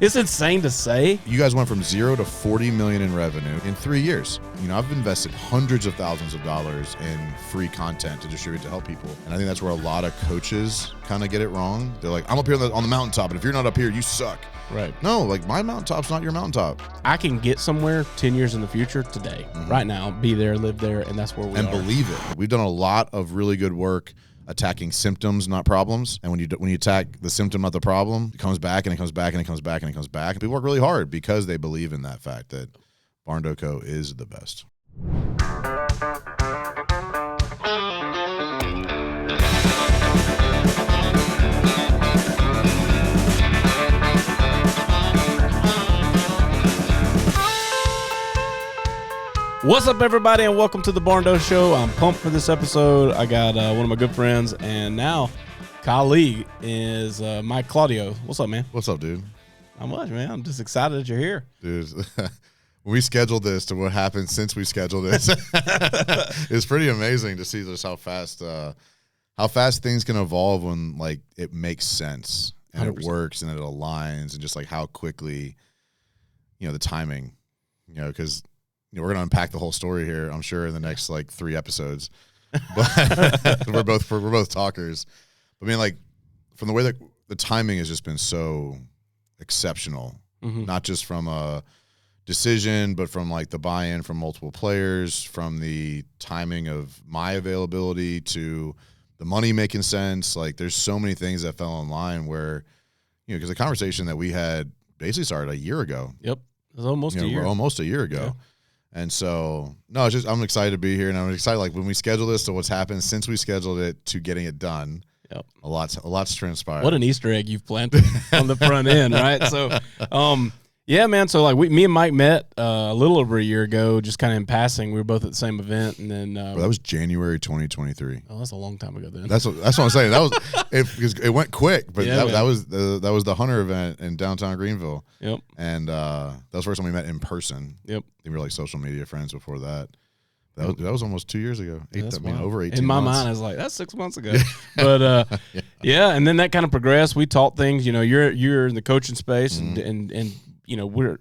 It's insane to say. You guys went from 0 to 40 million in revenue in 3 years. You know, I've invested hundreds of thousands of dollars in free content to distribute to help people. And I think that's where a lot of coaches kind of get it wrong. They're like, I'm up here on the mountaintop, and if you're not up here, you suck. Right. No, like my mountaintop's not your mountaintop. I can get somewhere 10 years in the future today, right now, be there, live there, and that's where we are. And believe it. We've done a lot of really good work attacking symptoms, not problems. And when you attack the symptom, not the problem, it comes back and it comes back and it comes back and it comes back. And people work really hard because they believe in that fact that Barndo Co is the best. What's up, everybody, and welcome to the Barndo Show. I'm pumped for this episode. I got one of my good friends and now colleague is Mike Claudio. What's up, man? What's up, dude? Not much, man. I'm just excited that you're here. Dude, when we scheduled this to what happened since we scheduled this, it's pretty amazing to see just how fast things can evolve when like it makes sense and 100%. It works and it aligns, and just like how quickly, the timing, because we're going to unpack the whole story here, I'm sure, in the next like 3 episodes. But we're both talkers. But I mean, like, from the way that the timing has just been so exceptional, not just from a decision, but from like the buy-in from multiple players, from the timing of my availability to the money making sense. Like, there's so many things that fell in line where, because the conversation that we had basically started a year ago. Yep. It was almost a year. Almost a year ago. Yeah. And so, it's just, I'm excited to be here, and I'm excited, like, when we schedule this to what's happened since we scheduled it to getting it done. Yep. A lot's transpired. What an Easter egg you've planted on the front end, right? So, yeah, man. So, like, me and Mike met a little over a year ago, just kind of in passing. We were both at the same event, and then that was January 2023. Oh, that's a long time ago. Then that's what I'm saying. That was because it went quick, but yeah, that was the Hunter event in downtown Greenville. Yep. And that was the first time we met in person. Yep. We were like social media friends before that. That was almost 2 years ago. Over 18 In my months. mind, I was like, that's 6 months ago. But yeah, and then that kind of progressed. We taught things. You're in the coaching space, and we're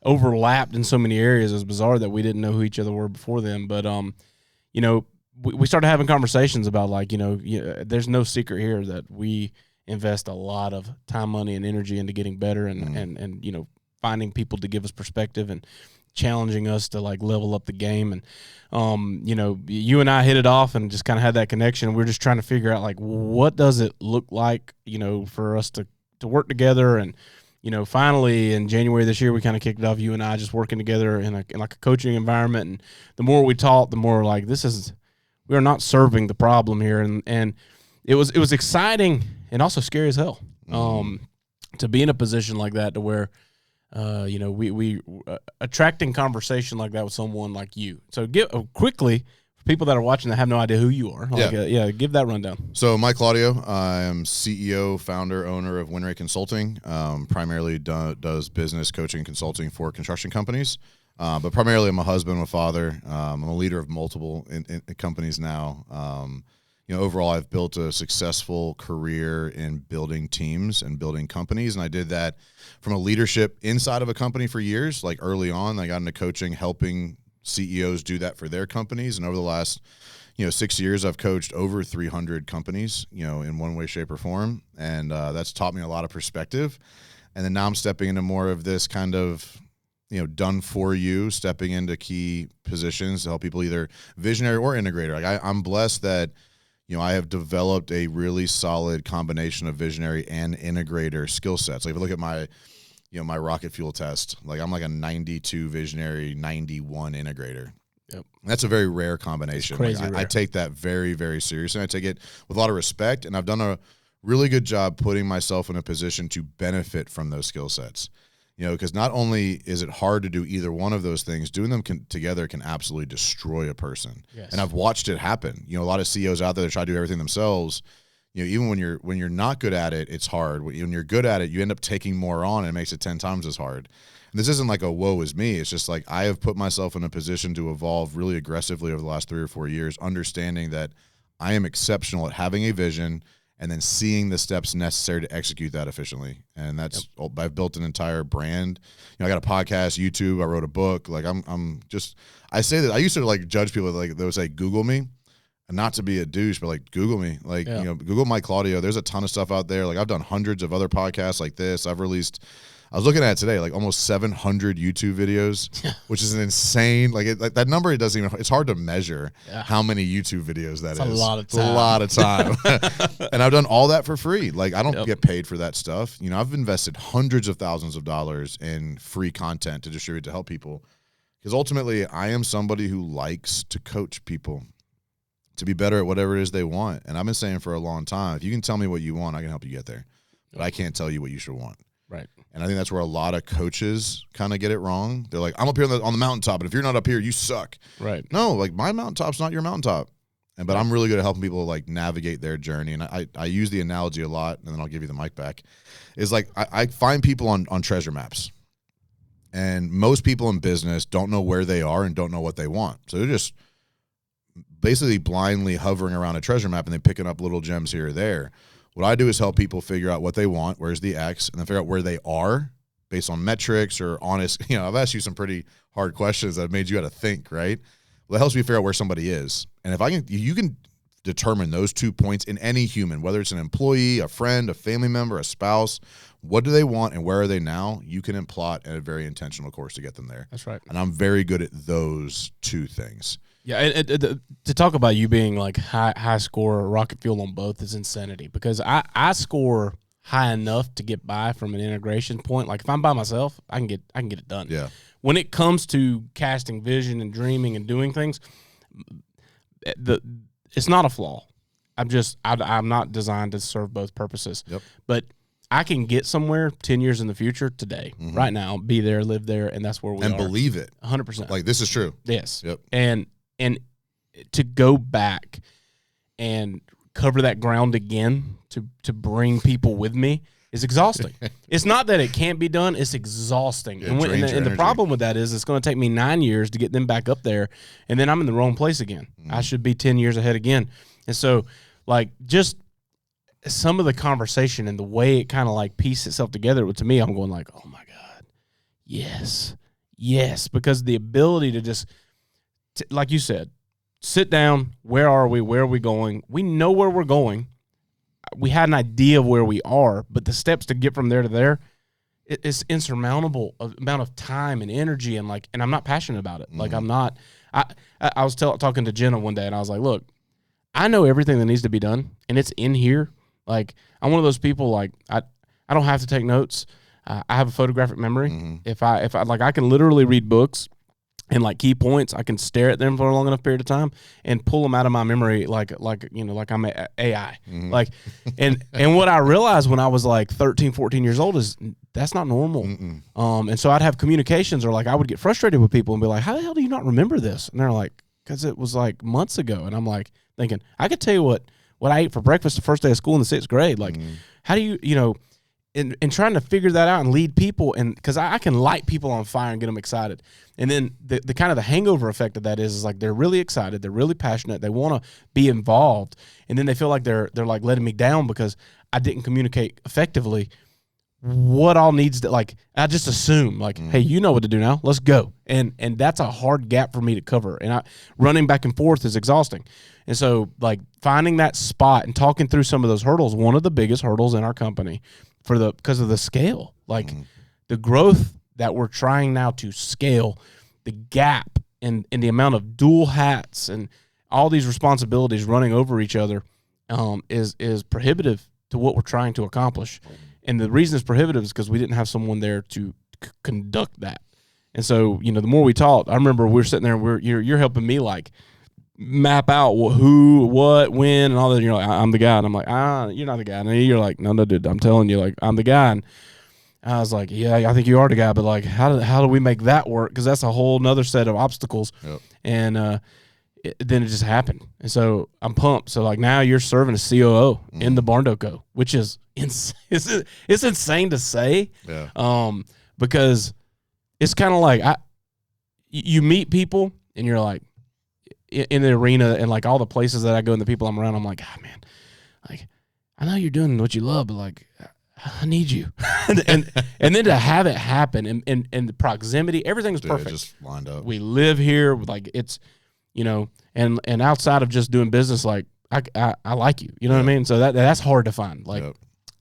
overlapped in so many areas. It was bizarre that we didn't know who each other were before then. But we started having conversations about there's no secret here that we invest a lot of time, money, and energy into getting better, and finding people to give us perspective and challenging us to like level up the game. And you and I hit it off and just kind of had that connection. We're just trying to figure out like what does it look like for us to work together. And finally in January this year we kind of kicked it off, you and I just working together in like a coaching environment. And the more we taught, the more like we are not serving the problem here. And it was exciting and also scary as hell to be in a position like that, to where we attracting conversation like that with someone like you. So quickly, for people that are watching that have no idea who you are, give that rundown. So Mike Claudio, I am CEO, founder, owner of Winrate Consulting. Primarily does business coaching consulting for construction companies, but primarily I'm a husband, a father. I'm a leader of multiple in companies now. Overall, I've built a successful career in building teams and building companies, and I did that from a leadership inside of a company for years. Like early on, I got into coaching, helping CEOs do that for their companies, and over the last 6 years, I've coached over 300 companies, in one way, shape, or form, and that's taught me a lot of perspective. And then now I'm stepping into more of this kind of done for you, stepping into key positions to help people, either visionary or integrator. Like I'm blessed that I have developed a really solid combination of visionary and integrator skill sets. Like if you look at my, my rocket fuel test, like I'm like a 92 visionary, 91 integrator. Yep. That's a very rare combination. Crazy rare. I take that very, very seriously. I take it with a lot of respect, and I've done a really good job putting myself in a position to benefit from those skill sets. Because not only is it hard to do either one of those things, doing them together can absolutely destroy a person. Yes. And I've watched it happen. A lot of CEOs out there that try to do everything themselves. Even when you're not good at it, it's hard. When you're good at it, you end up taking more on, and it makes it 10 times as hard. And this isn't like a woe is me. It's just like I have put myself in a position to evolve really aggressively over the last 3 or 4 years, understanding that I am exceptional at having a vision and then seeing the steps necessary to execute that efficiently. And that's, I've built an entire brand. I got a podcast, YouTube, I wrote a book. Like I say that I used to like judge people, like they would say, Google me. And not to be a douche, but like Google me, like, Google my Claudio. There's a ton of stuff out there. Like I've done hundreds of other podcasts like this. I was looking at it today, like almost 700 YouTube videos, which is an insane, like that number, it's hard to measure how many YouTube videos that is. A lot of time. It's a lot of time. And I've done all that for free. Like I don't get paid for that stuff. I've invested hundreds of thousands of dollars in free content to distribute to help people. Because ultimately I am somebody who likes to coach people to be better at whatever it is they want. And I've been saying for a long time, if you can tell me what you want, I can help you get there. But I can't tell you what you should want. Right. And I think that's where a lot of coaches kind of get it wrong. They're like, I'm up here on the mountaintop, and if you're not up here, you suck. Right. No, like my mountaintop's not your mountaintop. But I'm really good at helping people like navigate their journey. And I use the analogy a lot, and then I'll give you the mic back. Is like I find people on treasure maps. And most people in business don't know where they are and don't know what they want. So they're just basically blindly hovering around a treasure map and then picking up little gems here or there. What I do is help people figure out what they want, where's the X, and then figure out where they are based on metrics or honest. I've asked you some pretty hard questions that made you have to think, right? Well, that helps me figure out where somebody is. And you can determine those 2 points in any human, whether it's an employee, a friend, a family member, a spouse. What do they want and where are they now? You can plot a very intentional course to get them there. That's right. And I'm very good at those 2 things. Yeah, to talk about you being like high score, rocket fuel on both is insanity, because I score high enough to get by from an integration point. Like if I'm by myself, I can get it done. Yeah. When it comes to casting vision and dreaming and doing things, it's not a flaw. I'm not designed to serve both purposes. Yep. But I can get somewhere 10 years in the future today, right now, be there, live there, and that's where we are. And believe it. 100%. Like this is true. Yes. Yep. And to go back and cover that ground again to bring people with me is exhausting. It's not that it can't be done; it's exhausting. Yeah, and the problem with that is it's going to take me 9 years to get them back up there, and then I'm in the wrong place again. I should be 10 years ahead again. And so, like, just some of the conversation and the way it kind of like pieced itself together, to me, I'm going like, oh my God, yes, because the ability to just like you said, sit down. Where are we? Where are we going? We know where we're going. We had an idea of where we are, but the steps to get from there to there, it's insurmountable amount of time and energy, and I'm not passionate about it. Like I'm not. I was talking to Jenna one day, and I was like, look, I know everything that needs to be done, and it's in here. Like I'm one of those people. Like I don't have to take notes. I have a photographic memory. If I like, I can literally read books. And like key points, I can stare at them for a long enough period of time and pull them out of my memory, like I'm a AI. Like, and what I realized when I was like 13, 14 years old is that's not normal. And so I'd have communications, or like I would get frustrated with people and be like, "How the hell do you not remember this?" And they're like, "Because it was like months ago." And I'm like thinking, I could tell you what I ate for breakfast the first day of school in the 6th grade. Like, how do you and trying to figure that out and lead people, and because I can light people on fire and get them excited. And then the kind of the hangover effect of that is like they're really excited, they're really passionate, they want to be involved, and then they feel like they're like letting me down because I didn't communicate effectively what all needs to, like, I just assume like, hey, you know what to do now, let's go. And that's a hard gap for me to cover, and running back and forth is exhausting. And so like finding that spot and talking through some of those hurdles, one of the biggest hurdles in our company because of the scale, like the growth that we're trying now to scale, the gap in the amount of dual hats and all these responsibilities running over each other is prohibitive to what we're trying to accomplish. And the reason it's prohibitive is because we didn't have someone there to conduct that. And so, the more we talked, I remember we were sitting there and you're helping me like map out who, what, when, and all that. You're like, I'm the guy. And I'm like, you're not the guy. And you're like, no, dude, I'm telling you, like, I'm the guy. And I was like, yeah, I think you are the guy, but like, how do we make that work? Because that's a whole nother set of obstacles. Yep. And then it just happened. And so I'm pumped. So like now you're serving as COO in the Barndo Co, which is it's insane to say. Yeah. Because it's kind of like you meet people and you're like in the arena and like all the places that I go and the people I'm around, I'm like, man, like I know you're doing what you love, but like, I need you. and then to have it happen and the proximity, everything's perfect. It just lined up. We live here, like it's, and outside of just doing business, like I like you, you know what I mean? So that's hard to find. Like,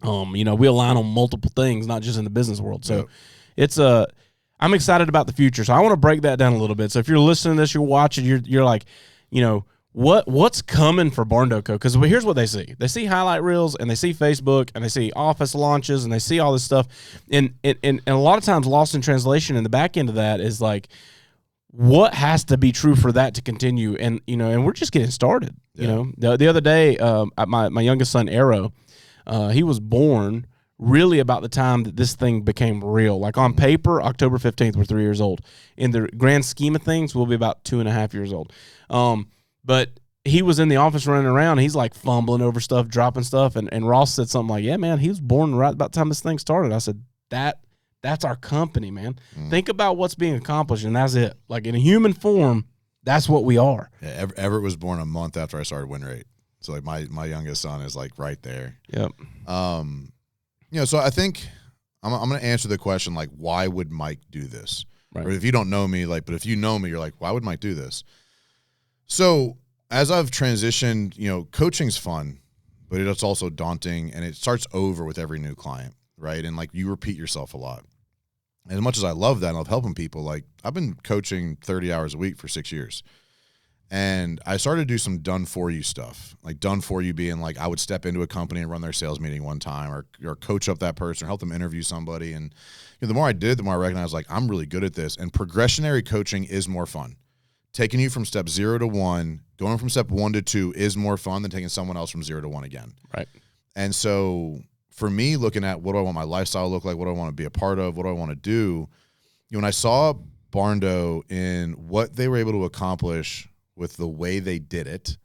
we align on multiple things, not just in the business world. So it's I'm excited about the future. So I want to break that down a little bit. So if you're listening to this, you're watching, you're like, what's coming for Barndo Co? Because here's what they see. They see highlight reels, and they see Facebook, and they see office launches, and they see all this stuff. And a lot of times lost in translation in the back end of that is like, what has to be true for that to continue? And, and we're just getting started. The other day, my youngest son, Arrow, he was born really about the time that this thing became real. Like on paper, October 15th, we're 3 years old. In the grand scheme of things, we'll be about 2.5 years old. But he was in the office running around. He's like fumbling over stuff, dropping stuff. And Ross said something like, yeah, man, he was born right about the time this thing started. I said, that's our company, man. Think about what's being accomplished, and that's it. Like in a human form, that's what we are. Yeah, Everett was born a month after I started win rate. So like my youngest son is like right there. Yep. So I think I'm going to answer the question, like, why would Mike do this? Right. Or if you don't know me, but if you know me, you're like, why would Mike do this? So as I've transitioned, coaching's fun, but it's also daunting, and it starts over with every new client, right? And like you repeat yourself a lot. And as much as I love that and I love helping people, like I've been coaching 30 hours a week for 6 years. And I started to do some done-for-you stuff, like done-for-you being like I would step into a company and run their sales meeting one time or coach up that person or help them interview somebody. And the more I did, the more I recognized, like, I'm really good at this. And progressionary coaching is more fun. Taking you from step 0 to 1, going from step 1 to 2 is more fun than taking someone else from 0 to 1 again. Right. And so for me, looking at what do I want my lifestyle to look like, what do I want to be a part of, what do I want to do, when I saw Barndo in what they were able to accomplish with the way they did it,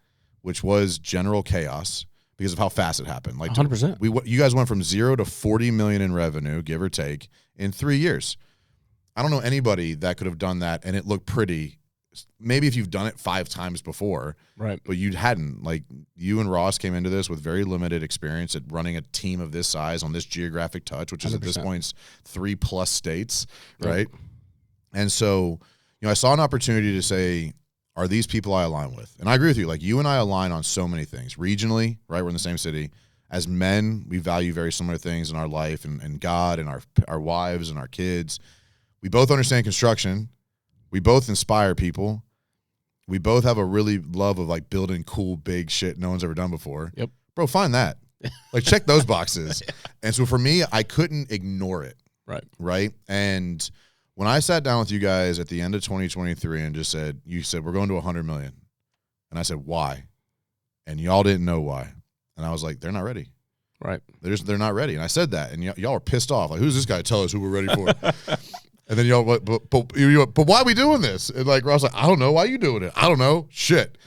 which was general chaos because of how fast it happened. Like 100%. You guys went from 0 to 40 million in revenue, give or take, in 3 years. I don't know anybody that could have done that and it looked pretty. Maybe if you've done it 5 times before, right? But you hadn't. Like you and Ross came into this with very limited experience at running a team of this size on this geographic touch, which is 100%. At this point 3+ states, right? Yep. And so, I saw an opportunity to say, are these people I align with? And I agree with you. Like you and I align on so many things. Regionally, right? We're in the same city. As men, we value very similar things in our life and God and our wives and our kids. We both understand construction. We both inspire people. We both have a really love of like building cool, big shit no one's ever done before. Yep. Bro, find that. Like check those boxes. And so for me, I couldn't ignore it. Right. Right. And when I sat down with you guys at the end of 2023 and just said, you said, we're going to 100 million. And I said, why? And y'all didn't know why. And I was like, they're not ready. Right. They're not ready. And I said that. And y'all were pissed off. Like, who's this guy to tell us who we're ready for? And then y'all, but why are we doing this? And like, Ross, like, I don't know. Why are you doing it? I don't know. Shit.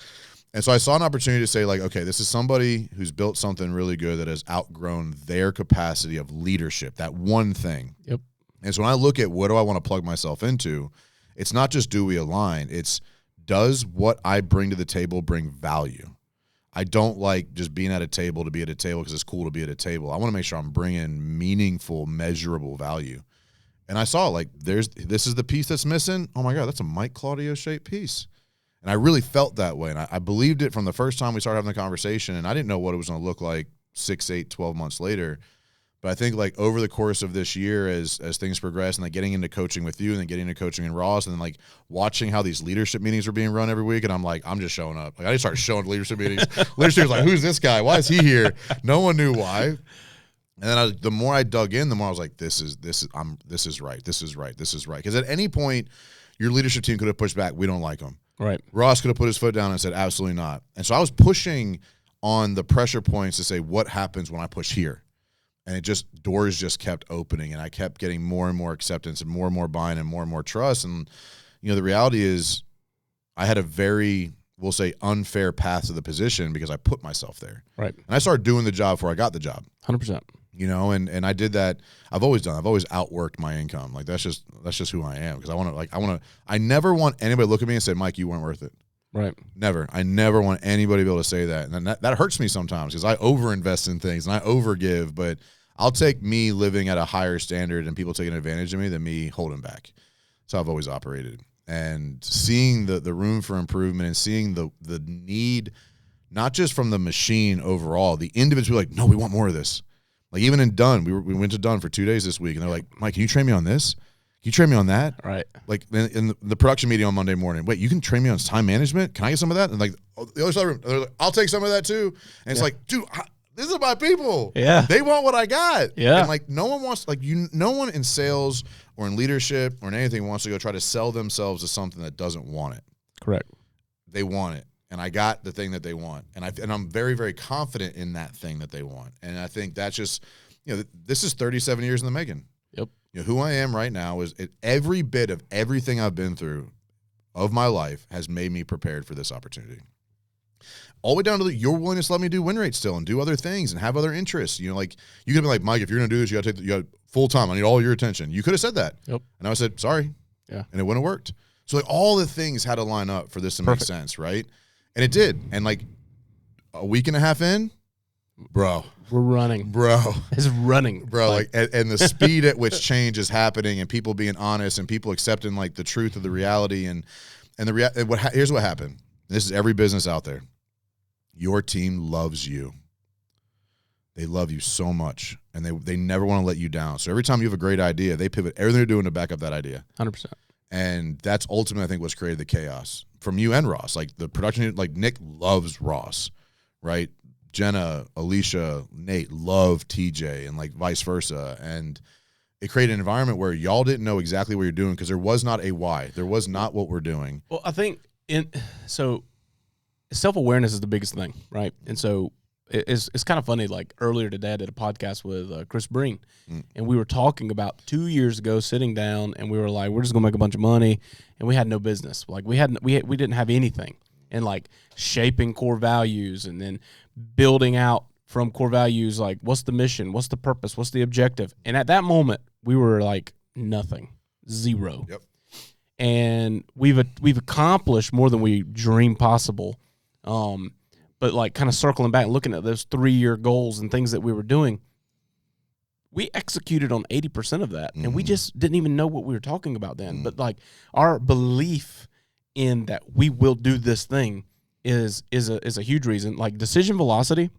And so I saw an opportunity to say, like, okay, this is somebody who's built something really good that has outgrown their capacity of leadership, that one thing. Yep. And so when I look at what do I want to plug myself into, it's not just do we align, it's does what I bring to the table bring value? I don't like just being at a table to be at a table because it's cool to be at a table. I want to make sure I'm bringing meaningful, measurable value. And I saw like this is the piece that's missing. Oh my God, that's a Mike Claudio shaped piece. And I really felt that way. And I believed it from the first time we started having the conversation. And I didn't know what it was going to look like 6, 8, 12 months later. But I think like over the course of this year, as things progress and like getting into coaching with you and then getting into coaching in Ross and then like watching how these leadership meetings are being run every week. And I'm like, I'm just showing up. Like I just started showing leadership meetings. Leadership was like, who's this guy? Why is he here? No one knew why. And then the more I dug in, the more I was like, this is right. This is right. Because at any point, your leadership team could have pushed back. We don't like them. Right. Ross could have put his foot down and said, absolutely not. And so I was pushing on the pressure points to say, what happens when I push here? And doors just kept opening, and I kept getting more and more acceptance and more buy-in and more trust. And, the reality is I had a very, we'll say, unfair path to the position because I put myself there. Right. And I started doing the job before I got the job. 100%. And I did that. I've always outworked my income. Like that's just who I am. Because I never want anybody to look at me and say, Mike, you weren't worth it. Right. Never. I never want anybody to be able to say that. And that hurts me sometimes because I overinvest in things and I overgive, but I'll take me living at a higher standard and people taking advantage of me than me holding back. That's how I've always operated. And seeing the room for improvement and seeing the need, not just from the machine overall, the individual like, no, we want more of this. Like even in Dunn, we went to Dunn for 2 days this week and they're like, Mike, can you train me on this? Can you train me on that? Right. Like in the production meeting on Monday morning, wait, you can train me on time management? Can I get some of that? And like the other side of the room, they're like, I'll take some of that too. And it's like, dude, this is my people. Yeah. They want what I got. Yeah. And like no one wants, like no one in sales or in leadership or in anything wants to go try to sell themselves to something that doesn't want it. Correct. They want it. And I got the thing that they want. And I'm very, very confident in that thing that they want. And I think that's just, this is 37 years in the making. Yep. Who I am right now is every bit of everything I've been through of my life has made me prepared for this opportunity. All the way down to your willingness to let me do win rate still and do other things and have other interests. Like you could be like, Mike, if you're going to do this, you got full time. I need all your attention. You could have said that. Yep. And I said, sorry. Yeah. And it wouldn't have worked. So like all the things had to line up for this to make sense, right? And it did. And like a week and a half in, bro. We're running. Bro. It's running. Bro, and the speed at which change is happening and people being honest and people accepting like the truth of the reality and here's what happened. This is every business out there. Your team loves you. They love you so much and they never want to let you down. So every time you have a great idea, they pivot everything they're doing to back up that idea. 100%. And that's ultimately, I think, what's created the chaos from you and Ross. Like the production, like Nick loves Ross, right? Jenna, Alicia, Nate love TJ and like vice versa. And it created an environment where y'all didn't know exactly what you're doing because there was not a why. There was not what we're doing. Well, I think so self-awareness is the biggest thing, right? And so it's kind of funny. Like earlier today, I did a podcast with Chris Breen, and we were talking about 2 years ago, sitting down, and we were like, we're just gonna make a bunch of money, and we had no business. Like we didn't have anything, and like shaping core values, and then building out from core values, like what's the mission, what's the purpose, what's the objective, and at that moment we were like nothing, zero. Yep. And we've accomplished more than we dreamed possible. But like kind of circling back, looking at those 3-year goals and things that we were doing, we executed on 80% of that, and we just didn't even know what we were talking about then. But like our belief in that we will do this thing is a huge reason. Like decision velocity.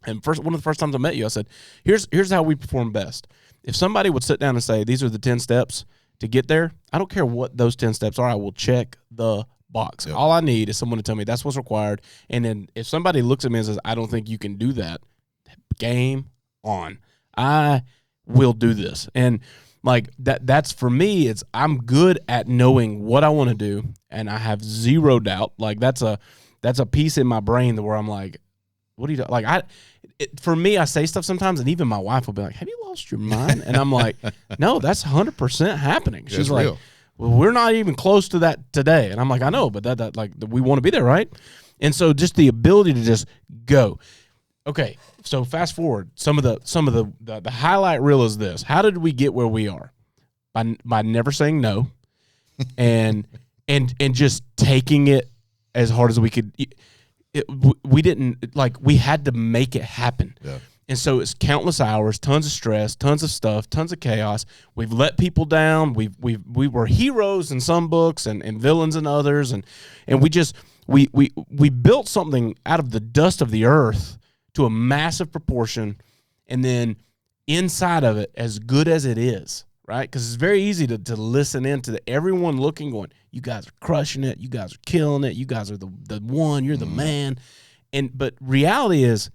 And one of the first times I met you, I said, here's how we perform best. If somebody would sit down and say, these are the 10 steps to get there, I don't care what those 10 steps are. I will check the box. Yep. All I need is someone to tell me that's what's required. And then if somebody looks at me and says, I don't think you can do that, game on. I will do this. And like that's for me, I'm good at knowing what I want to do, and I have zero doubt. Like that's a piece in my brain where I'm like, what do you do? Like for me, I say stuff sometimes, and even my wife will be like, have you lost your mind? And I'm like, no, that's 100% happening. She's like, real. Well, we're not even close to that today. And I'm like, I know, but that like we want to be there, right? And so just the ability to just go. Okay, so fast forward. Some of the highlight reel is this. How did we get where we are? By never saying no, and just taking it as hard as we could. We didn't like. We had to make it happen. Yeah. And so it's countless hours, tons of stress, tons of stuff, tons of chaos. We've let people down. We were heroes in some books and villains in others, and we built something out of the dust of the earth to a massive proportion, and then inside of it, as good as it is, right? Because it's very easy to listen in to everyone looking, going, "You guys are crushing it. You guys are killing it. You guys are the one. You're the man." But reality is,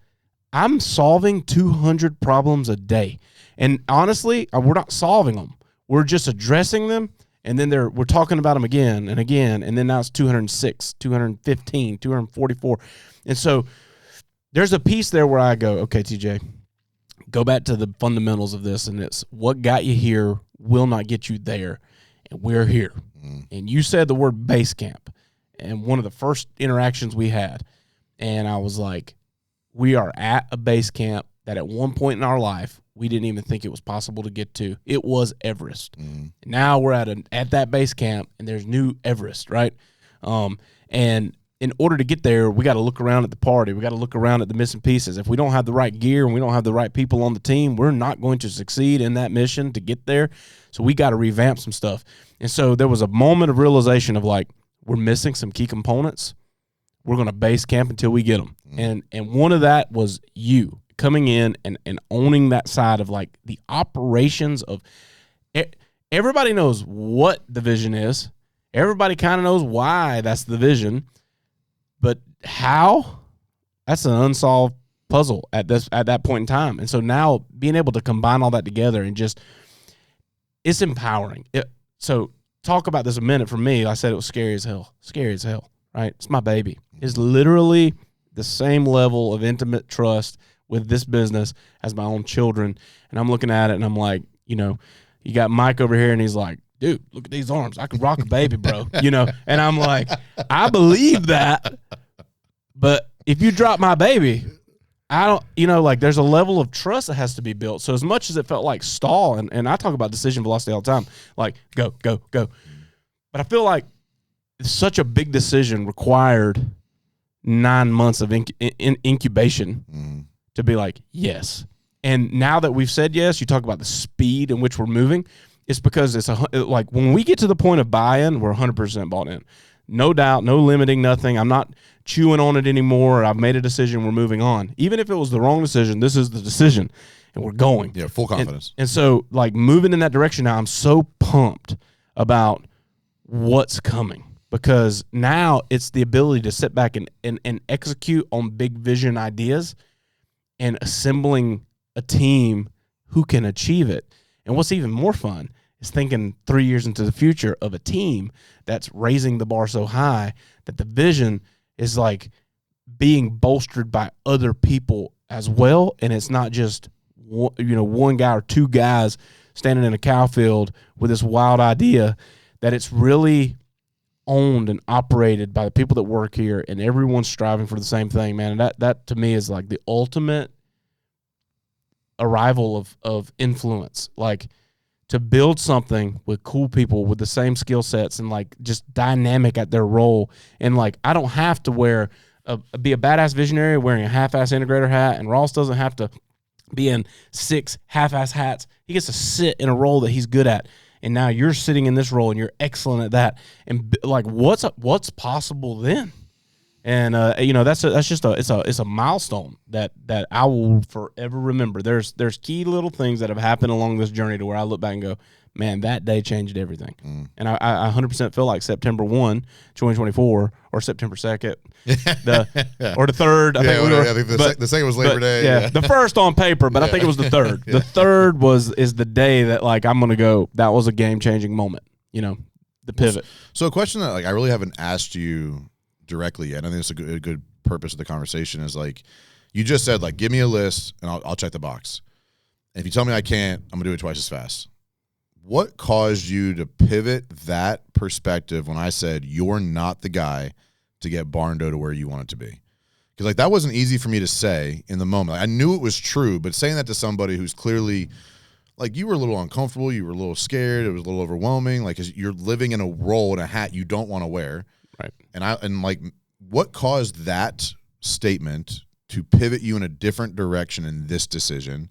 I'm solving 200 problems a day. And honestly, we're not solving them. We're just addressing them, and then we're talking about them again and again, and then now it's 206, 215, 244. And so there's a piece there where I go, okay, TJ, go back to the fundamentals of this, and it's what got you here will not get you there, and we're here. And you said the word base camp, and one of the first interactions we had, and I was like, we are at a base camp that at one point in our life, we didn't even think it was possible to get to. It was Everest. Now we're at that base camp, and there's new Everest, right? And in order to get there, we got to look around at the party. We got to look around at the missing pieces. If we don't have the right gear and we don't have the right people on the team, we're not going to succeed in that mission to get there. So we got to revamp some stuff. And so there was a moment of realization of like, we're missing some key components. We're going to base camp until we get them. And one of that was you coming in and owning that side of like the operations of everybody knows what the vision is. Everybody kind of knows why that's the vision. But how? That's an unsolved puzzle at that point in time. And so now being able to combine all that together and just, it's empowering. So talk about this a minute. For me, I said it was scary as hell, right? It's my baby. It's literally the same level of intimate trust with this business as my own children. And I'm looking at it and I'm like, you got Mike over here and he's like, dude, look at these arms. I could rock a baby, bro. And I'm like, I believe that. But if you drop my baby, I don't, like there's a level of trust that has to be built. So as much as it felt like stall, and I talk about decision velocity all the time, like go. But I feel like such a big decision required 9 months of incubation to be like, yes. And now that we've said yes, you talk about the speed in which we're moving. It's because it's like when we get to the point of buy-in, we're 100% bought in. No doubt, no limiting, nothing. I'm not chewing on it anymore. I've made a decision. We're moving on. Even if it was the wrong decision, this is the decision, and we're going. Yeah, full confidence. And so, like, moving in that direction now, I'm so pumped about what's coming because now it's the ability to sit back and execute on big vision ideas and assembling a team who can achieve it. And what's even more fun is thinking 3 years into the future of a team that's raising the bar so high that the vision is like being bolstered by other people as well. And it's not just one guy or two guys standing in a cow field with this wild idea, that it's really owned and operated by the people that work here and everyone's striving for the same thing, man. And that to me is like the ultimate arrival of influence, like to build something with cool people with the same skill sets and like just dynamic at their role. And like, I don't have to be a badass visionary wearing a half-ass integrator hat, and Ross doesn't have to be in 6 half-ass hats. He gets to sit in a role that he's good at. And now you're sitting in this role and you're excellent at that. And like, what's possible then? And that's just a milestone that I will forever remember. There's key little things that have happened along this journey to where I look back and go, man, that day changed everything. And I 100% feel like September 1, 2024, or September 2nd, or the 3rd. I think the second was Labor Day. Yeah, the first on paper, but I think it was the 3rd. The 3rd is the day that like I'm gonna go. That was a game changing moment. The pivot. So a question that like I really haven't asked you directly yet, and I think it's a good purpose of the conversation is like you just said, like, give me a list and I'll check the box. And if you tell me I can't, I'm gonna do it twice as fast. What caused you to pivot that perspective when I said you're not the guy to get Barndo to where you want it to be? Because like that wasn't easy for me to say in the moment. Like, I knew it was true, but saying that to somebody who's clearly like you were a little uncomfortable, you were a little scared, it was a little overwhelming, like 'cause you're living in a role in a hat you don't want to wear. Right. And like what caused that statement to pivot you in a different direction in this decision?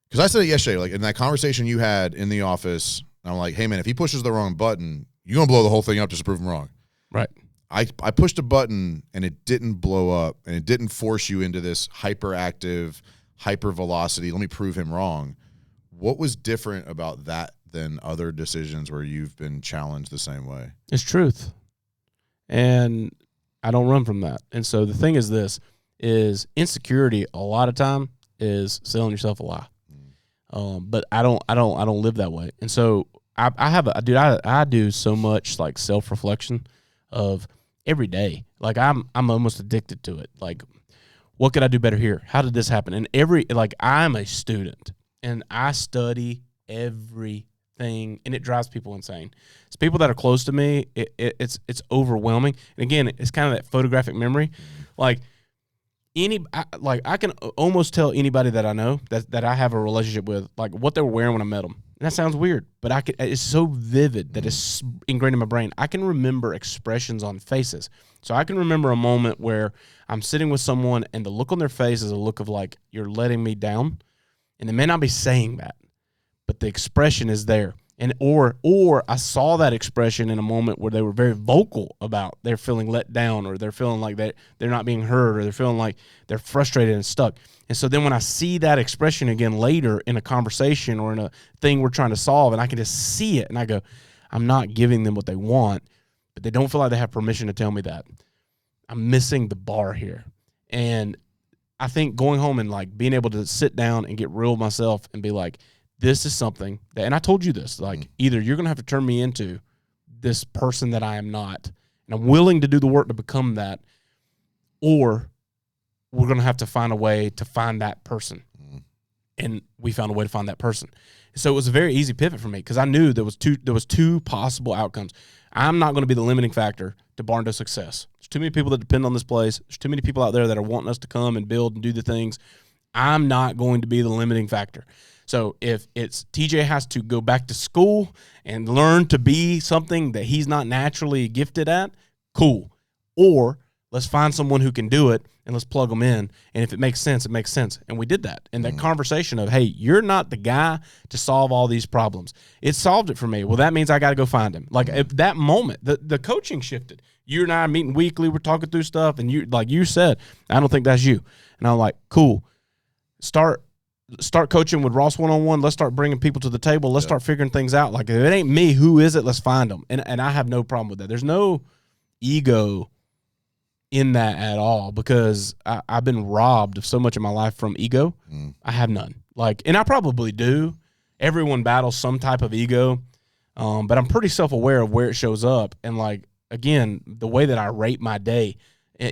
Because I said it yesterday, like in that conversation you had in the office, I'm like, hey man, if he pushes the wrong button, you're gonna blow the whole thing up just to prove him wrong. Right. I pushed a button and it didn't blow up and it didn't force you into this hyperactive, hyper velocity. Let me prove him wrong. What was different about that than other decisions where you've been challenged the same way? It's truth. And I don't run from that. And so the thing is is insecurity a lot of time is selling yourself a lie. But I don't live that way. And so I do so much like self-reflection of every day. Like I'm almost addicted to it. Like, what could I do better here? How did this happen? And I'm a student and I study everything, and it drives people insane. It's people that are close to me. It's overwhelming. And again, it's kind of that photographic memory. Like I can almost tell anybody that I know that I have a relationship with, like what they were wearing when I met them. And that sounds weird, but it's so vivid that it's ingrained in my brain. I can remember expressions on faces. So I can remember a moment where I'm sitting with someone and the look on their face is a look of like, you're letting me down. And they may not be saying that, but the expression is there. And or I saw that expression in a moment where they were very vocal about they're feeling let down, or they're feeling like they're not being heard, or they're feeling like they're frustrated and stuck. And so then when I see that expression again later in a conversation or in a thing we're trying to solve, and I can just see it, and I go, I'm not giving them what they want, but they don't feel like they have permission to tell me that. I'm missing the bar here. And I think going home and like being able to sit down and get real with myself and be like, this is something that, and I told you this, like either you're going to have to turn me into this person that I am not, and I'm willing to do the work to become that, or we're going to have to find a way to find that person. And we found a way to find that person. So it was a very easy pivot for me because I knew there was two possible outcomes. I'm not going to be the limiting factor to Barndo success. There's too many people that depend on this place. There's too many people out there that are wanting us to come and build and do the things. I'm not going to be the limiting factor. So if it's TJ has to go back to school and learn to be something that he's not naturally gifted at, cool. Or let's find someone who can do it and let's plug them in. And if it makes sense, it makes sense. And we did that. And that conversation of, hey, you're not the guy to solve all these problems. It solved it for me. Well, that means I got to go find him. Like at that moment, the coaching shifted. You and I are meeting weekly. We're talking through stuff. And you, like you said, I don't think that's you. And I'm like, cool. Start coaching with Ross one-on-one. Let's start bringing people to the table. Let's start figuring things out. Like, if it ain't me, who is it? Let's find them. And I have no problem with that. There's no ego in that at all because I've been robbed of so much of my life from ego. I have none. Like, and I probably do. Everyone battles some type of ego, but I'm pretty self-aware of where it shows up. And, like, again, the way that I rate my day,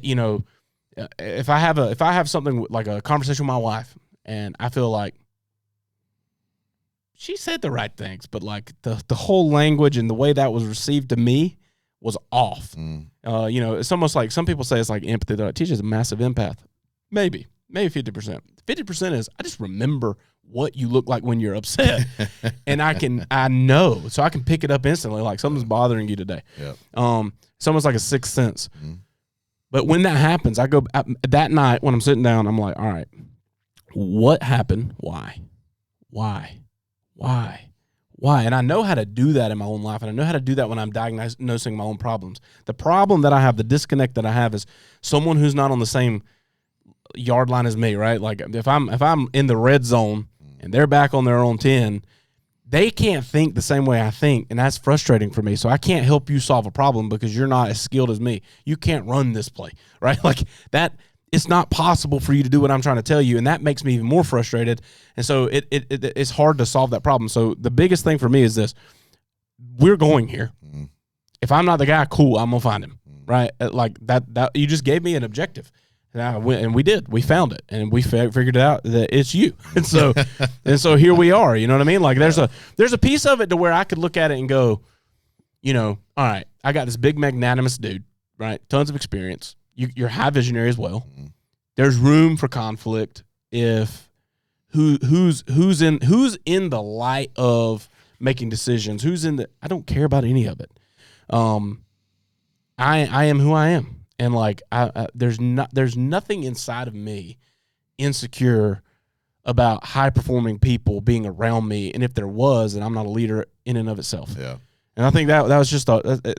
you know, if I have something like a conversation with my wife, and I feel like she said the right things, but like the whole language and the way that was received to me was off. You know, it's almost like some people say it's like empathy. They're like, TJ's a massive empath. Maybe 50%. 50% is I just remember what you look like when you're upset, and I know, so I can pick it up instantly. Like something's bothering you today. It's almost like a sixth sense. But when that happens, I go that night when I'm sitting down. I'm like, all right. What happened? Why? And I know how to do that in my own life, and I know how to do that when I'm diagnosing my own problems. The problem that I have, the disconnect that I have, is someone who's not on the same yard line as me, right? Like if I'm in the red zone and they're back on their own 10, they can't think the same way I think, and that's frustrating for me. So I can't help you solve a problem because you're not as skilled as me. You can't run this play, right? Like that. It's not possible for you to do what I'm trying to tell you, and that makes me even more frustrated. And so it's hard to solve that problem. So the biggest thing for me is this: we're going here. If I'm not the guy, cool, I'm gonna find him, right? Like that you just gave me an objective, and we did. We found it, and we figured out that it's you. And so here we are. You know what I mean? Like there's a piece of it to where I could look at it and go, you know, all right, I got this big magnanimous dude, right? Tons of experience. You're high visionary as well. There's room for conflict if who's in the light of making decisions. I don't care about any of it. I am who I am, and like there's nothing inside of me insecure about high performing people being around me. And if there was, then I'm not a leader in and of itself. Yeah. And I think that was just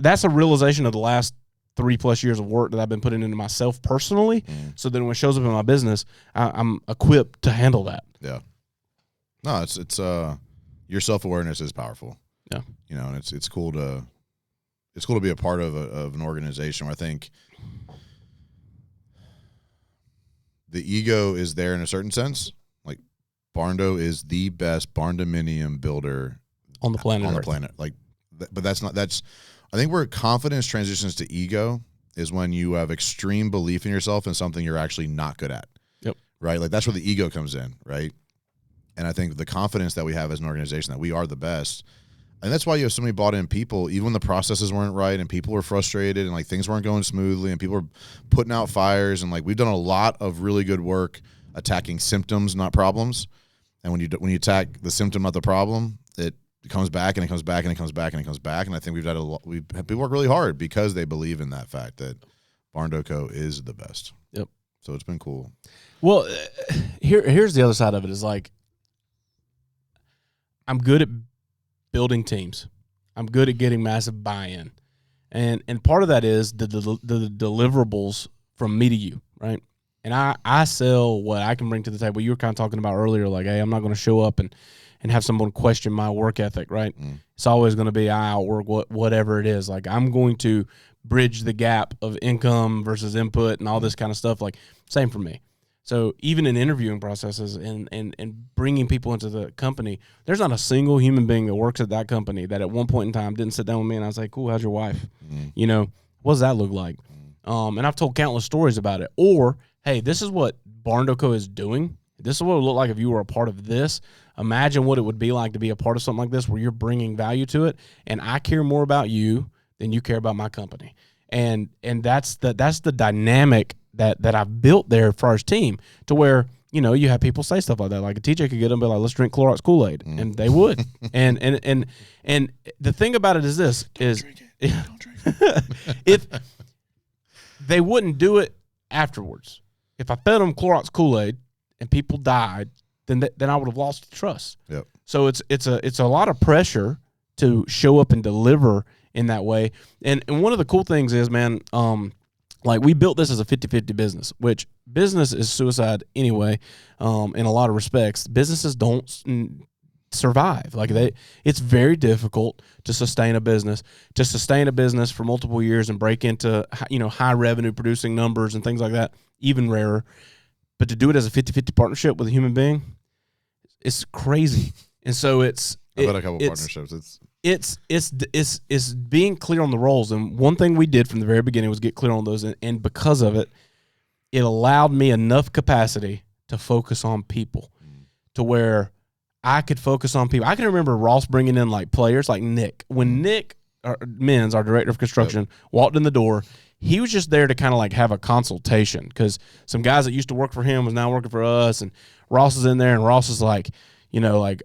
that's a realization of the last 3+ years of work that I've been putting into myself personally. So then when it shows up in my business, I'm equipped to handle that. Yeah. No, it's your self-awareness is powerful. Yeah. You know, and it's cool to be a part of an organization where I think the ego is there in a certain sense. Like Barndo is the best Barndominium builder on the planet. Like, but that's I think where confidence transitions to ego is when you have extreme belief in yourself and something you're actually not good at. Yep. Right? Like that's where the ego comes in, right? And I think the confidence that we have as an organization that we are the best, and that's why you have so many bought in people, even when the processes weren't right and people were frustrated and like things weren't going smoothly and people were putting out fires, and like we've done a lot of really good work attacking symptoms, not problems. And when you attack the symptom, not the problem, it comes back and it comes back and it comes back and it comes back. And I think we've worked really hard because they believe in that fact that Barndo Co is the best. Yep. So it's been cool. Well, here's the other side of it is like, I'm good at building teams. I'm good at getting massive buy-in. And part of that is the deliverables from me to you, right? And I sell what I can bring to the table. You were kind of talking about earlier, like, hey, I'm not going to show up and have someone question my work ethic, right? It's always going to be I outwork whatever it is. Like, I'm going to bridge the gap of income versus input and all this kind of stuff. Like, same for me. So even in interviewing processes and bringing people into the company, there's not a single human being that works at that company that at one point in time didn't sit down with me and I was like, cool, how's your wife? You know, what does that look like? And I've told countless stories about it. Or, hey, this is what Barndo Co is doing. This is what it would look like if you were a part of this. Imagine what it would be like to be a part of something like this where you're bringing value to it, and I care more about you than you care about my company. And that's the dynamic that I've built there for our team, to where, you know, you have people say stuff like that. Like a TJ could get them and be like, let's drink Clorox Kool-Aid. And they would. and the thing about it is this don't drink it. If they wouldn't do it afterwards. If I fed them Clorox Kool-Aid and people died, then I would have lost the trust. Yep. So it's a lot of pressure to show up and deliver in that way. And one of the cool things is, man, like, we built this as a 50-50 business, which business is suicide anyway. In a lot of respects, businesses don't survive. Like, it's very difficult to sustain a business for multiple years and break into, you know, high revenue producing numbers and things like that, even rarer. But to do it as a 50-50 partnership with a human being, it's crazy. And so I've had a couple partnerships. It's being clear on the roles. And one thing we did from the very beginning was get clear on those. And because of it, it allowed me enough capacity to focus on people, to where I could focus on people. I can remember Ross bringing in like players like Nick. When Nick Menz, our director of construction, walked in the door, he was just there to kind of like have a consultation, because some guys that used to work for him was now working for us. And Ross is in there, and Ross is like, you know, like,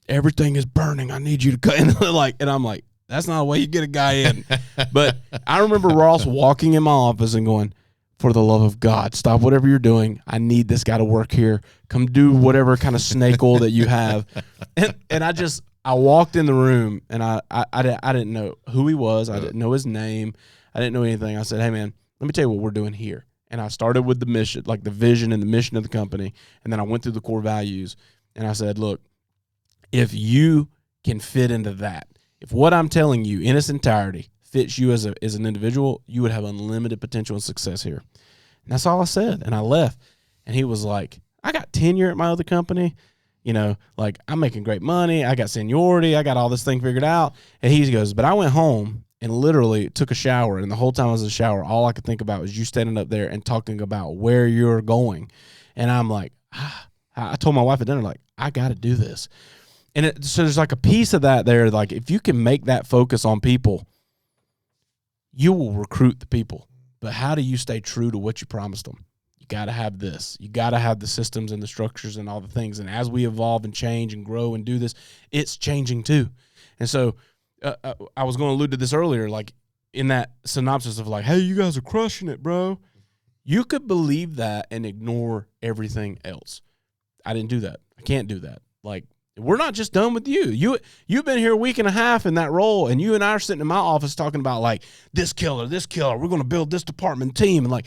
everything is burning, I need you to cut. And I'm like, that's not the way you get a guy in. But I remember Ross walking in my office and going, for the love of God, stop whatever you're doing. I need this guy to work here. Come do whatever kind of snake oil that you have. And I walked in the room, and I didn't know who he was. I didn't know his name. I didn't know anything. I said, hey, man, let me tell you what we're doing here. And I started with the mission, like the vision and the mission of the company. And then I went through the core values. And I said, look, if you can fit into that, if what I'm telling you in its entirety fits you as an individual, you would have unlimited potential and success here. And that's all I said. And I left. And he was like, I got tenure at my other company. You know, like, I'm making great money. I got seniority. I got all this thing figured out. And he goes, but I went home and literally took a shower. And the whole time I was in the shower, all I could think about was you standing up there and talking about where you're going. And I'm like, I told my wife at dinner, like, I got to do this. And so there's like a piece of that there. Like, if you can make that focus on people, you will recruit the people. But how do you stay true to what you promised them? You got to have this. You got to have the systems and the structures and all the things. And as we evolve and change and grow and do this, it's changing too. And so I was going to allude to this earlier, like in that synopsis of like, hey, you guys are crushing it, bro. You could believe that and ignore everything else. I didn't do that. I can't do that. Like, we're not just done with you. You've been here a week and a half in that role, and you and I are sitting in my office talking about like this killer. We're going to build this department team, and like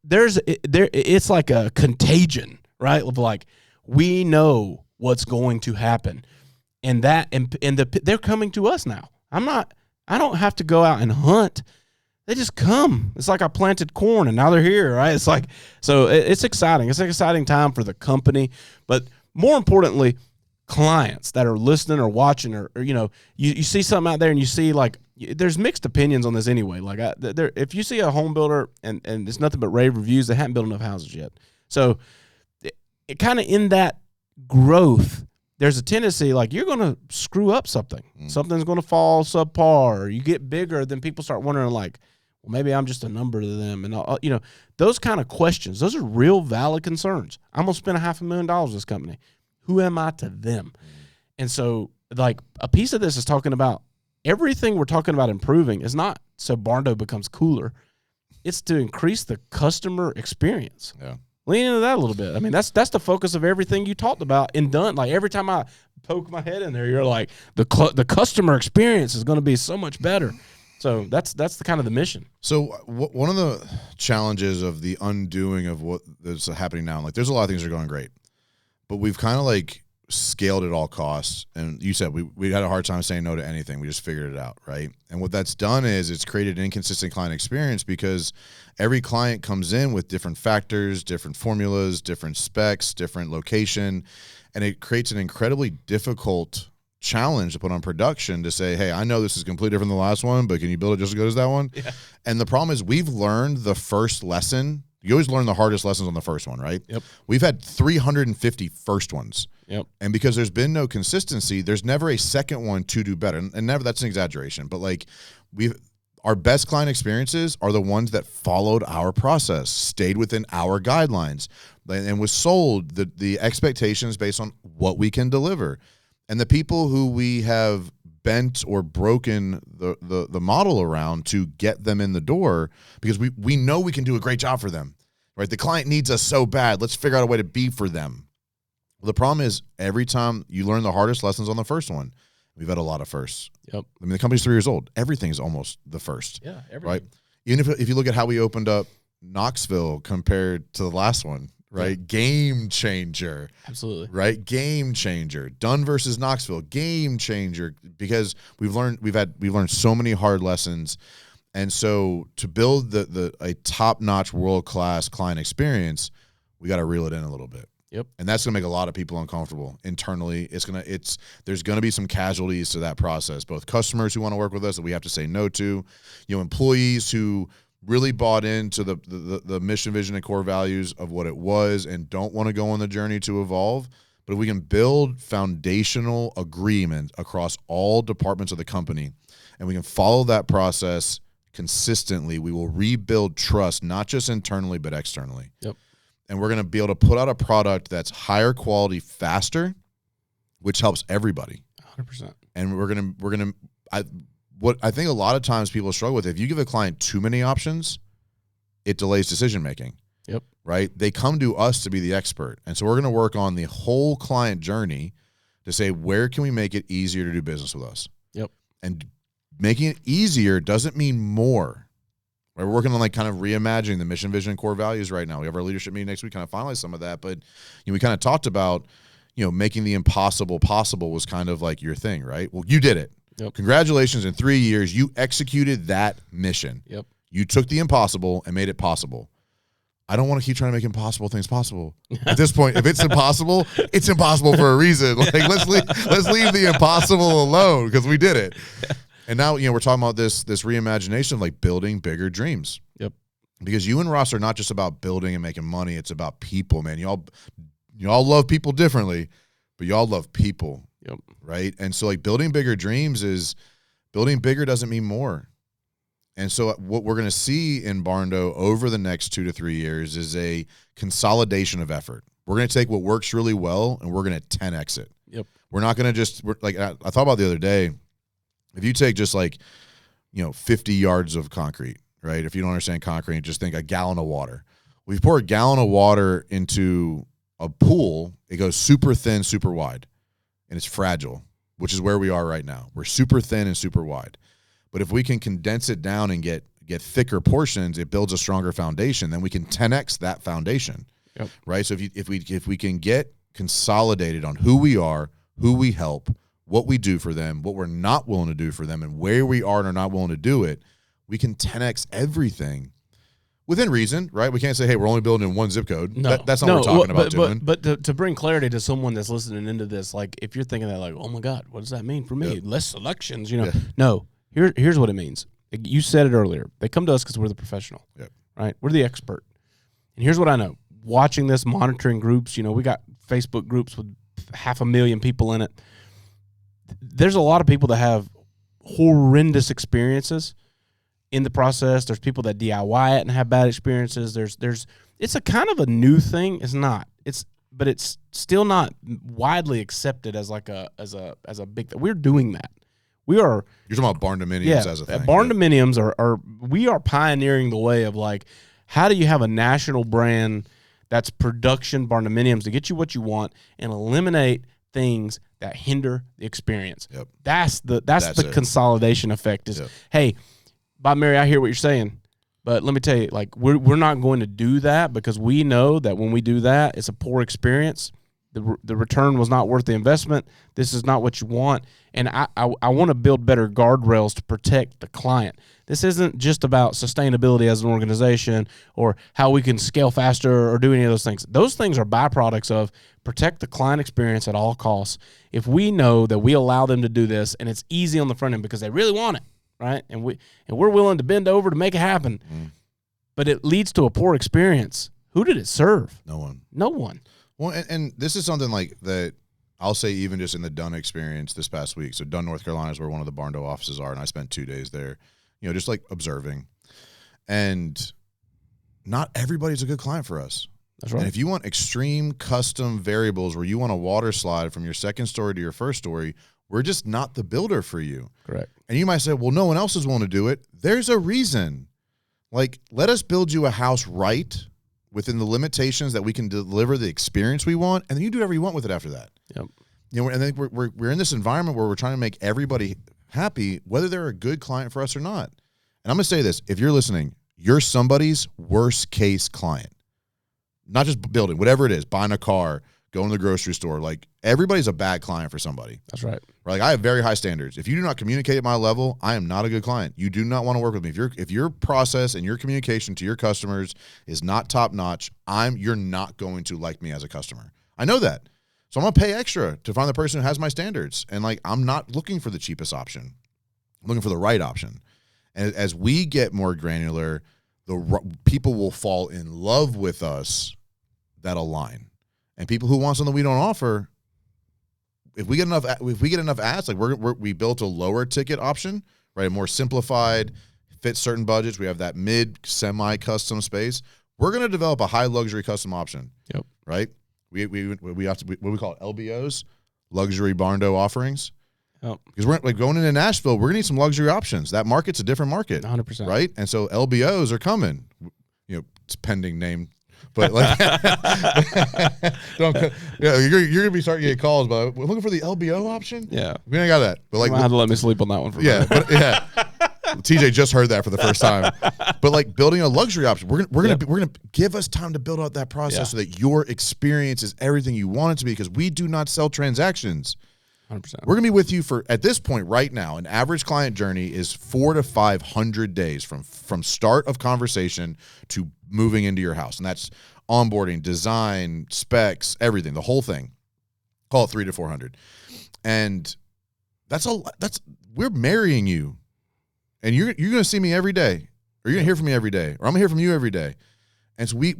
it's like a contagion, right? Of like, we know what's going to happen, and they're coming to us now. I don't have to go out and hunt. They just come. It's like I planted corn and now they're here, right? It's like, so it's exciting. It's an exciting time for the company, but more importantly, clients that are listening or watching, or you know, you see something out there and you see like, there's mixed opinions on this anyway. Like, if you see a home builder and it's nothing but rave reviews, they haven't built enough houses yet. So it kind of in that growth, there's a tendency like you're going to screw up something. Something's going to fall subpar, or you get bigger, then people start wondering like, well, maybe I'm just a number to them. And, you know, those kind of questions, those are real valid concerns. I'm going to spend $500,000 with this company. Who am I to them? And so like a piece of this is talking about everything we're talking about improving is not so Barndo becomes cooler. It's to increase the customer experience. Yeah. Lean into that a little bit. I mean, that's the focus of everything you talked about and done. Like every time I poke my head in there, you're like the customer experience is going to be so much better. So that's the kind of the mission. So one of the challenges of the undoing of what is happening now, like there's a lot of things that are going great, but we've kind of like scaled at all costs. And you said we had a hard time saying no to anything. We just figured it out, right? And what that's done is it's created an inconsistent client experience because every client comes in with different factors, different formulas, different specs, different location, and it creates an incredibly difficult challenge to put on production to say, hey, I know this is completely different than the last one, but can you build it just as good as that one? Yeah. And the problem is we've learned the first lesson. You always learn the hardest lessons on the first one, right? Yep. We've had 350 first ones. Yep. And because there's been no consistency, there's never a second one to do better. And never, that's an exaggeration, but like our best client experiences are the ones that followed our process, stayed within our guidelines, and was sold the expectations based on what we can deliver. And the people who we have bent or broken the model around to get them in the door, because we know we can do a great job for them, right? The client needs us so bad. Let's figure out a way to be for them. Well, the problem is every time you learn the hardest lessons on the first one. We've had a lot of firsts. Yep. I mean, the company's 3 years old. Everything's almost the first. Yeah, everything. Right? Even if you look at how we opened up Knoxville compared to the last one, right? Yeah. Game changer. Absolutely. Right? Game changer. Dunn versus Knoxville, game changer, because we've learned so many hard lessons. And so to build a top-notch world-class client experience, we got to reel it in a little bit. Yep. And that's going to make a lot of people uncomfortable internally. There's going to be some casualties to that process, both customers who want to work with us that we have to say no to, employees who really bought into the mission, vision, and core values of what it was and don't want to go on the journey to evolve. But if we can build foundational agreement across all departments of the company and we can follow that process consistently, we will rebuild trust, not just internally, but externally. Yep. And we're going to be able to put out a product that's higher quality faster, which helps everybody. 100%. And what I think a lot of times people struggle with, if you give a client too many options, it delays decision making. Yep. Right? They come to us to be the expert. And so we're going to work on the whole client journey to say, where can we make it easier to do business with us? Yep. And making it easier doesn't mean more. Right, we're working on like kind of reimagining the mission, vision, and core values right now. We have our leadership meeting next week, kind of finalize some of that. But we kind of talked about, making the impossible possible was kind of like your thing, right? Well, you did it. Yep. Congratulations. In 3 years, you executed that mission. Yep. You took the impossible and made it possible. I don't want to keep trying to make impossible things possible. At this point, if it's impossible, it's impossible for a reason. Like let's leave the impossible alone because we did it. And now, we're talking about this reimagination of like building bigger dreams. Yep. Because you and Ross are not just about building and making money. It's about people, man. Y'all love people differently, but y'all love people. Yep. Right. And so like building bigger dreams is building bigger doesn't mean more. And so what we're going to see in Barndo over the next 2 to 3 years is a consolidation of effort. We're going to take what works really well and we're going to 10X it. Yep. We're not going to I thought about the other day, if you take just 50 yards of concrete, right? If you don't understand concrete, just think a gallon of water. Well, if you pour a gallon of water into a pool, it goes super thin, super wide, and it's fragile, which is where we are right now. We're super thin and super wide. But if we can condense it down and get thicker portions, it builds a stronger foundation. Then we can 10X that foundation, yep. Right? So if we can get consolidated on who we are, who we help, what we do for them, what we're not willing to do for them, and where we are and are not willing to do it, we can 10X everything within reason, right? We can't say, hey, we're only building in one zip code. No, that's not what we're talking about doing. But to bring clarity to someone that's listening into this, like if you're thinking that like, oh my God, what does that mean for me? Yep. Less selections, Yeah. No, here's what it means. You said it earlier. They come to us because we're the professional, yep. Right? We're the expert. And here's what I know. Watching this, monitoring groups, we got Facebook groups with 500,000 people in it. There's a lot of people that have horrendous experiences in the process. There's people that DIY it and have bad experiences. It's a kind of a new thing. It's not. but it's still not widely accepted as like a big thing. We're doing that. We are. You're talking about Barndominiums as a thing. Barndominiums we are pioneering the way of like, how do you have a national brand that's production Barndominiums to get you what you want and eliminate things that hinder the experience. Yep. That's the consolidation effect is, hey, Bob Mary, I hear what you're saying, but let me tell you, like, we're not going to do that because we know that when we do that, it's a poor experience. The return was not worth the investment. This is not what you want. And I want to build better guardrails to protect the client. This isn't just about sustainability as an organization or how we can scale faster or do any of those things. Those things are byproducts of protect the client experience at all costs. If we know that we allow them to do this and it's easy on the front end because they really want it, right? And we're willing to bend over to make it happen, but it leads to a poor experience. Who did it serve? No one. No one. Well, and this is something like that I'll say even just in the Dunn experience this past week. So Dunn, North Carolina is where one of the Barndo offices are, and I spent 2 days there, just like observing. And not everybody's a good client for us. That's right. And if you want extreme custom variables where you want a water slide from your second story to your first story, we're just not the builder for you. Correct. And you might say, well, no one else is willing to do it. There's a reason. Like, let us build you a house right within the limitations that we can deliver the experience we want, and then you do whatever you want with it after that. Yep. And I think we're in this environment where we're trying to make everybody happy, whether they're a good client for us or not. And I'm going to say this. If you're listening, you're somebody's worst case client. Not just building, whatever it is, buying a car, going to the grocery store. Like, everybody's a bad client for somebody. That's right. Like, I have very high standards. If you do not communicate at my level, I am not a good client. You do not want to work with me. If your process and your communication to your customers is not top notch, you're not going to like me as a customer. I know that. So I'm going to pay extra to find the person who has my standards. And like, I'm not looking for the cheapest option. I'm looking for the right option. And as we get more granular, people will fall in love with us that align. And people who want something we don't offer, if we get enough ads, like we built a lower ticket option, right? A more simplified, fit certain budgets. We have that mid semi-custom space. We're going to develop a high luxury custom option. Yep. Right? We have to, what we call it, LBOs, luxury Barndo offerings. Yep. Because we're like going into Nashville, we're going to need some luxury options. That market's a different market. 100%. Right? And so LBOs are coming. It's pending name. But like, you're gonna be starting to get calls. But we're looking for the LBO option. Yeah, we ain't got that. But like, you might have to let me sleep on that one for a minute. TJ just heard that for the first time. But like, building a luxury option, we're gonna give us time to build out that process so that your experience is everything you want it to be. Because we do not sell transactions. 100%. We're gonna be with you for, at this point right now, an average client journey is 400 to 500 days from start of conversation to moving into your house, and that's onboarding, design, specs, everything, the whole thing. Call it 300 to 400, and we're marrying you, and you're gonna see me every day, or you're gonna hear from me every day, or I'm gonna hear from you every day. And so we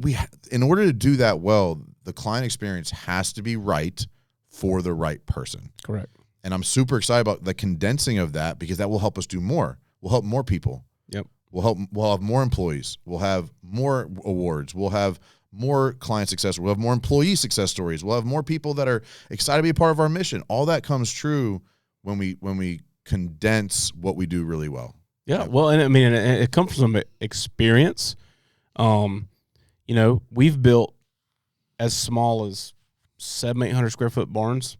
in order to do that well, the client experience has to be right for the right person. Correct. And I'm super excited about the condensing of that, because that will help us do more. We'll help more people. Yep. We'll have more employees. We'll have more awards. We'll have more client success. We'll have more employee success stories. We'll have more people that are excited to be a part of our mission. All that comes true when we condense what we do really well. Yeah. Well, and I mean, it comes from experience. We've built as small as 700-800 square foot barns,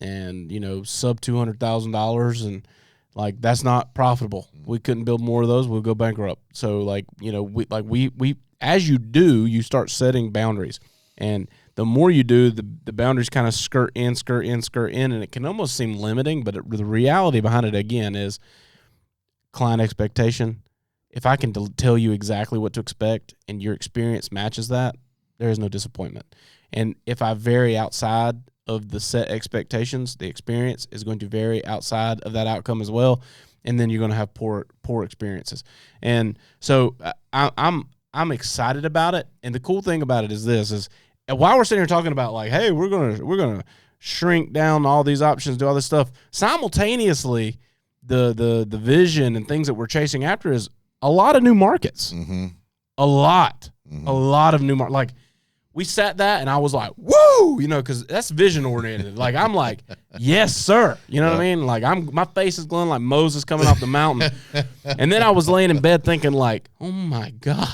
and sub $200,000, and like, that's not profitable. We couldn't build more of those. We'll go bankrupt. So we as you do, you start setting boundaries, and the more you do, the boundaries kind of skirt in, and it can almost seem limiting. But the reality behind it again is client expectation. If I can tell you exactly what to expect and your experience matches that, there is no disappointment. And if I vary outside of the set expectations, the experience is going to vary outside of that outcome as well, and then you're going to have poor experiences. And so I'm excited about it. And the cool thing about it is this: is while we're sitting here talking about like, hey, we're gonna shrink down all these options, do all this stuff, simultaneously, the vision and things that we're chasing after is a lot of new markets, a lot of new markets. Like, we sat that, and I was like, woo, because that's vision oriented. Like, I'm like, yes, sir. You know what I mean? Like, my face is glowing like Moses coming off the mountain. And then I was laying in bed thinking like, oh my God,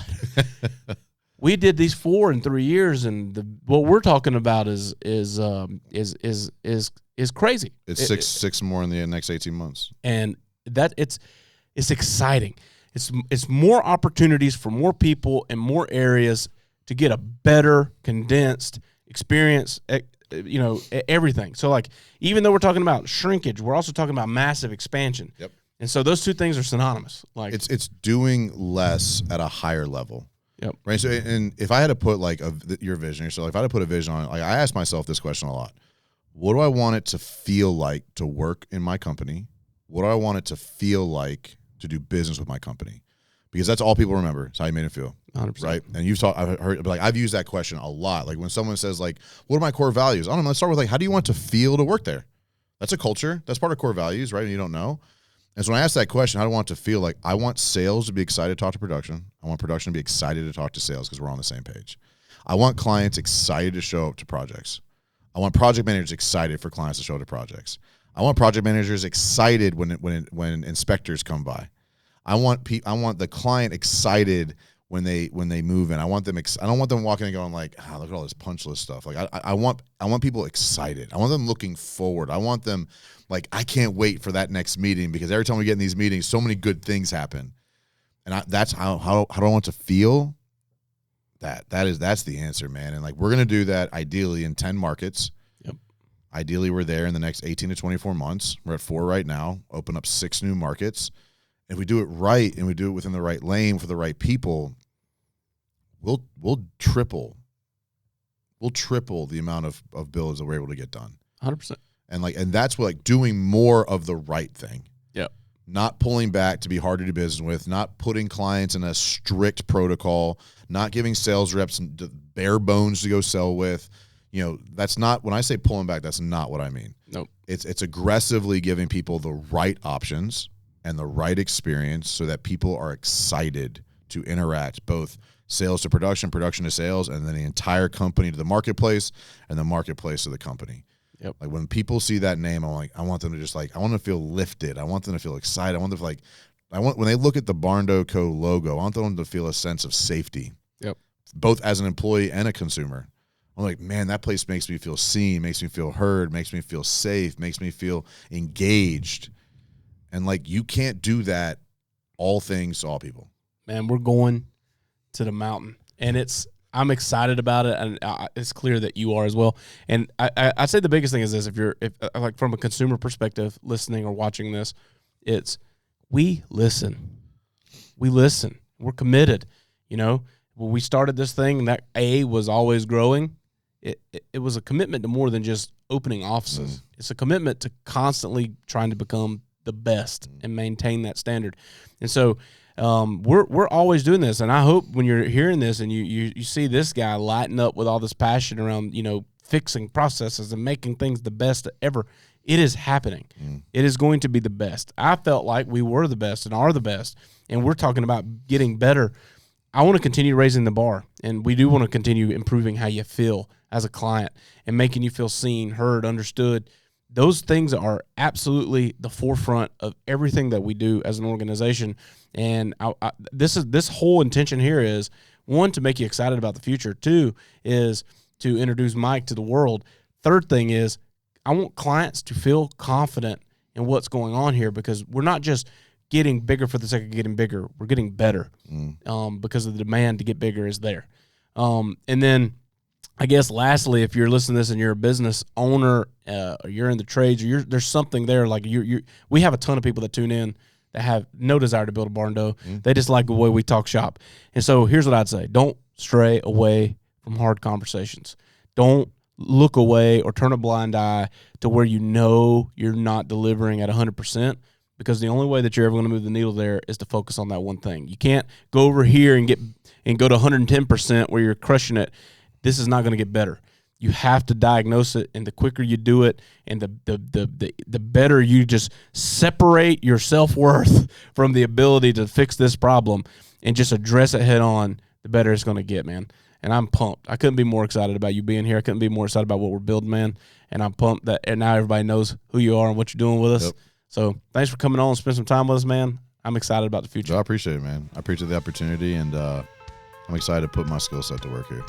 we did these 4 in 3 years, and what we're talking about is crazy. It's six more in the next 18 months. And that it's exciting. It's more opportunities for more people in more areas to get a better condensed experience, everything. So, like, even though we're talking about shrinkage, we're also talking about massive expansion. Yep. And so those two things are synonymous. Like, it's doing less at a higher level. Yep. Right. So, and if I had to put like your vision, so if I had to put a vision on it, like I ask myself this question a lot: what do I want it to feel like to work in my company? What do I want it to feel like to do business with my company? Because that's all people remember. It's how you made it feel. 100%. Right. And I've used that question a lot. Like when someone says like, what are my core values? I don't know. Let's start with like, how do you want to feel to work there? That's a culture. That's part of core values, right? And you don't know. And so when I ask that question, how do I want it to feel? Like, I want sales to be excited to talk to production. I want production to be excited to talk to sales because we're on the same page. I want clients excited to show up to projects. I want project managers excited for clients to show up to projects. I want project managers excited when inspectors come by. I want the client excited when they move in. I want them. I don't want them walking and going like, look at all this punch list stuff. Like I want people excited. I want them looking forward. I want them like, I can't wait for that next meeting because every time we get in these meetings, so many good things happen. And that's how do I want to feel? That's the answer, man. And like, we're gonna do that ideally in 10 markets. Yep. Ideally, we're there in the next 18 to 24 months. We're at 4 right now. Open up 6 new markets. If we do it right and we do it within the right lane for the right people, we'll triple the amount of builds that we're able to get done. 100%. And that's what, like, doing more of the right thing. Yeah. Not pulling back to be hard to do business with, not putting clients in a strict protocol, not giving sales reps bare bones to go sell with. That's not, when I say pulling back, that's not what I mean. Nope. It's aggressively giving people the right options and the right experience so that people are excited to interact, both sales to production, production to sales, and then the entire company to the marketplace, and the marketplace to the company. Yep. Like when people see that name, I'm like, I want them to just like, I want them to feel lifted. I want them to feel excited. I want them to like, when they look at the Barndo Co logo, I want them to feel a sense of safety. Yep. Both as an employee and a consumer. I'm like, man, that place makes me feel seen, makes me feel heard, makes me feel safe, makes me feel engaged. And like, you can't do that all things to all people. Man, we're going to the mountain, and I'm excited about it, and it's clear that you are as well. And I'd say the biggest thing is this: if like from a consumer perspective, listening or watching this, it's we listen, we're committed. When we started this thing, that was always growing. It was a commitment to more than just opening offices. It's a commitment to constantly trying to become the best and maintain that standard. And so we're always doing this, and I hope when you're hearing this and you see this guy lighting up with all this passion around fixing processes and making things the best ever, it is happening. It is going to be the best. I felt like we were the best and are the best, and we're talking about getting better. I want to continue raising the bar, and we do want to continue improving how you feel as a client and making you feel seen, heard, understood. Those things are absolutely the forefront of everything that we do as an organization. And this whole intention here is, 1, to make you excited about the future. 2 is to introduce Mike to the world. 3rd thing is, I want clients to feel confident in what's going on here, because we're not just getting bigger for the sake of getting bigger. We're getting better because of the demand to get bigger is there. And then I guess lastly, if you're listening to this and you're a business owner, or you're in the trades, or there's something there, like we have a ton of people that tune in that have no desire to build a barn dough. They just like the way we talk shop. And so here's what I'd say: don't stray away from hard conversations. Don't look away or turn a blind eye to where you're not delivering at 100%, because the only way that you're ever going to move the needle there is to focus on that one thing. You can't go over here and go to 110% where you're crushing it. This is not going to get better. You have to diagnose it, and the quicker you do it, and the better you just separate your self-worth from the ability to fix this problem and just address it head on, the better it's going to get, man. and I'm pumped. I couldn't be more excited about you being here. I couldn't be more excited about what we're building, man. And I'm pumped that and now everybody knows who you are and what you're doing with us. Yep. So thanks for coming on and spend some time with us, man. I'm excited about the future. I appreciate it, man. I appreciate the opportunity, and I'm excited to put my skill set to work here.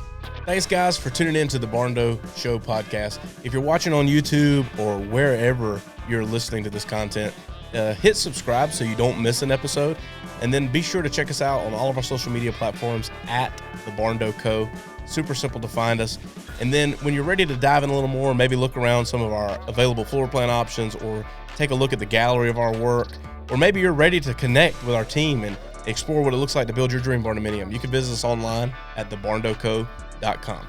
Thanks, guys, for tuning in to the Barndo Show podcast. If you're watching on YouTube or wherever you're listening to this content, hit subscribe so you don't miss an episode. And then be sure to check us out on all of our social media platforms at the Barndo Co. Super simple to find us. And then when you're ready to dive in a little more, maybe look around some of our available floor plan options or take a look at the gallery of our work, or maybe you're ready to connect with our team and explore what it looks like to build your dream barndominium, you can visit us online at thebarndoco.com.